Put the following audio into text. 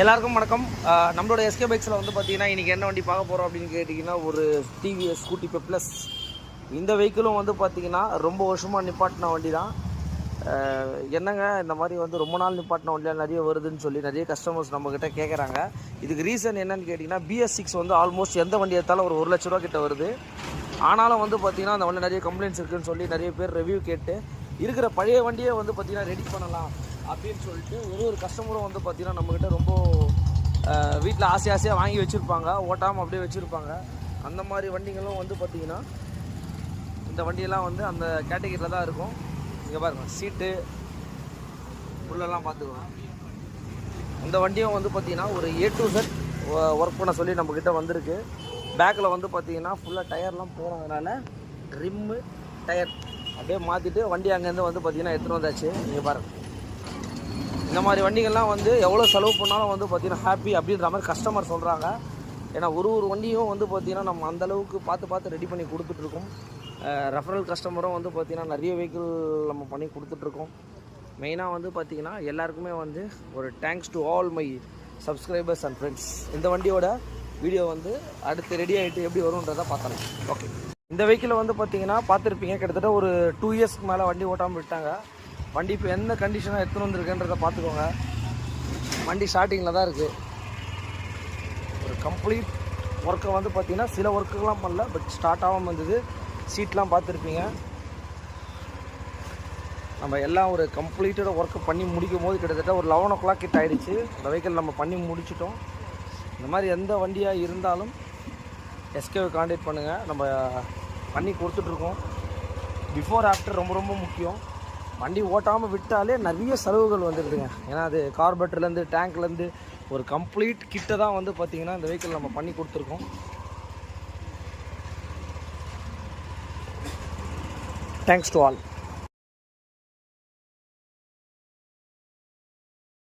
எல்லாருக்கும் வணக்கம். நம்மளோட எஸ்கே பைக்ஸில் வந்து பார்த்தீங்கன்னா இன்றைக்கி என்ன வண்டி பார்க்க போகிறோம் அப்படின்னு கேட்டிங்கன்னா ஒரு டிவிஎஸ் ஸ்கூட்டி ப்ளஸ். இந்த வெஹிக்கிளும் வந்து பார்த்திங்கன்னா ரொம்ப வருஷமாக நிப்பாட்டின வண்டி தான். என்னங்க இந்த மாதிரி வந்து ரொம்ப நாள் நிப்பாட்டின வண்டியாக நிறைய வருதுன்னு சொல்லி நிறைய கஸ்டமர்ஸ் நம்மக்கிட்ட கேட்குறாங்க. இதுக்கு ரீசன் என்னன்னு கேட்டிங்கன்னா BS6 வந்து ஆல்மோஸ்ட் எந்த வண்டி எடுத்தாலும் ஒரு 1 லட்ச ரூபா கிட்ட வருது. ஆனாலும் வந்து பார்த்திங்கன்னா அந்த வண்டி நிறைய கம்ப்ளைண்ட்ஸ் இருக்குதுன்னு சொல்லி நிறைய பேர் ரிவ்யூ கேட்டு இருக்கிற பழைய வண்டியை வந்து பார்த்திங்கன்னா ரெடி பண்ணலாம் அப்படின்னு சொல்லிட்டு ஒரு கஸ்டமரும் வந்து பார்த்திங்கன்னா நம்மக்கிட்ட ரொம்ப வீட்டில் ஆசையாக வாங்கி வச்சுருப்பாங்க, ஓட்டாமல் அப்படியே வச்சுருப்பாங்க. அந்த மாதிரி வண்டிகளும் வந்து பார்த்திங்கன்னா இந்த வண்டியெல்லாம் வந்து அந்த கேட்டகரியில் தான் இருக்கும். இங்கே பாருங்கள், சீட்டு உள்ளெல்லாம் பார்த்துக்கலாம். இந்த வண்டியும் வந்து பார்த்திங்கன்னா ஒரு A to Z ஒர்க் பண்ண சொல்லி நம்மக்கிட்ட வந்திருக்கு. பேக்கில் வந்து பார்த்திங்கன்னா ஃபுல்லாக டயர்லாம் போனதுனால ரிம்மு டயர் அப்படியே மாற்றிட்டு வண்டி அங்கேருந்து வந்து பார்த்திங்கன்னா எடுத்துகிட்டு வந்தாச்சு. நீங்கள் பாருங்கள், இந்த மாதிரி வண்டிகள்லாம் வந்து எவ்வளோ செலவு பண்ணாலும் வந்து பார்த்திங்கன்னா ஹாப்பி அப்படின்ற மாதிரி கஸ்டமர் சொல்கிறாங்க. ஏன்னா ஒரு வண்டியும் வந்து பார்த்திங்கன்னா நம்ம அந்தளவுக்கு பார்த்து ரெடி பண்ணி கொடுத்துட்ருக்கோம். ரெஃபரல் கஸ்டமரும் வந்து பார்த்திங்கன்னா நிறைய வெஹிக்கிள் நம்ம பண்ணி கொடுத்துட்ருக்கோம். மெயினாக வந்து பார்த்திங்கன்னா எல்லாருக்குமே வந்து ஒரு thanks to all my subscribers and friends. இந்த வண்டியோட வீடியோ வந்து அடுத்து ரெடி ஆகிட்டு எப்படி வரும்ன்றதை பார்த்தலாம். ஓகே, இந்த வெஹிக்கிளை வந்து பார்த்திங்கன்னா பார்த்துருப்பீங்க, கிட்டத்தட்ட ஒரு 2 இயர்ஸ்க்கு மேலே வண்டி ஓட்டாமல் விட்டாங்க. வண்டி இப்போ எந்த கண்டிஷனாக எடுத்துன்னு வந்துருக்குன்றதை பார்த்துக்கோங்க. வண்டி ஸ்டார்டிங்கில் தான் இருக்குது. ஒரு கம்ப்ளீட் ஒர்க்கை வந்து பார்த்திங்கன்னா சில ஒர்க்குலாம் பண்ணல, பட் ஸ்டார்ட் ஆகாமல் வந்தது. சீட்லாம் பார்த்துருப்பீங்க. நம்ம எல்லாம் ஒரு கம்ப்ளீட்டோட ஒர்க்கை பண்ணி முடிக்கும் போது கிட்டத்தட்ட ஒரு 11 o'clock கிட்ட ஆகிடுச்சு. இந்த வெஹிக்கிள் நம்ம பண்ணி முடிச்சிட்டோம். இந்த மாதிரி எந்த வண்டியாக இருந்தாலும் எஸ்கேவை கான்டாக்ட் பண்ணுங்கள், நம்ம பண்ணி கொடுத்துட்ருக்கோம். பிஃபோர் ஆஃப்டர் ரொம்ப முக்கியம். வண்டி ஓட்டாமல் விட்டாலே நிறைய செலவுகள் வந்துடுதுங்க. ஏன்னா அது கார்பரேட்டர்லேருந்து டேங்க்லேருந்து ஒரு கம்ப்ளீட் கிட்ட தான் வந்து பார்த்திங்கன்னா இந்த வெஹிக்கிள் நம்ம பண்ணி கொடுத்துருக்கோம். Thanks to all.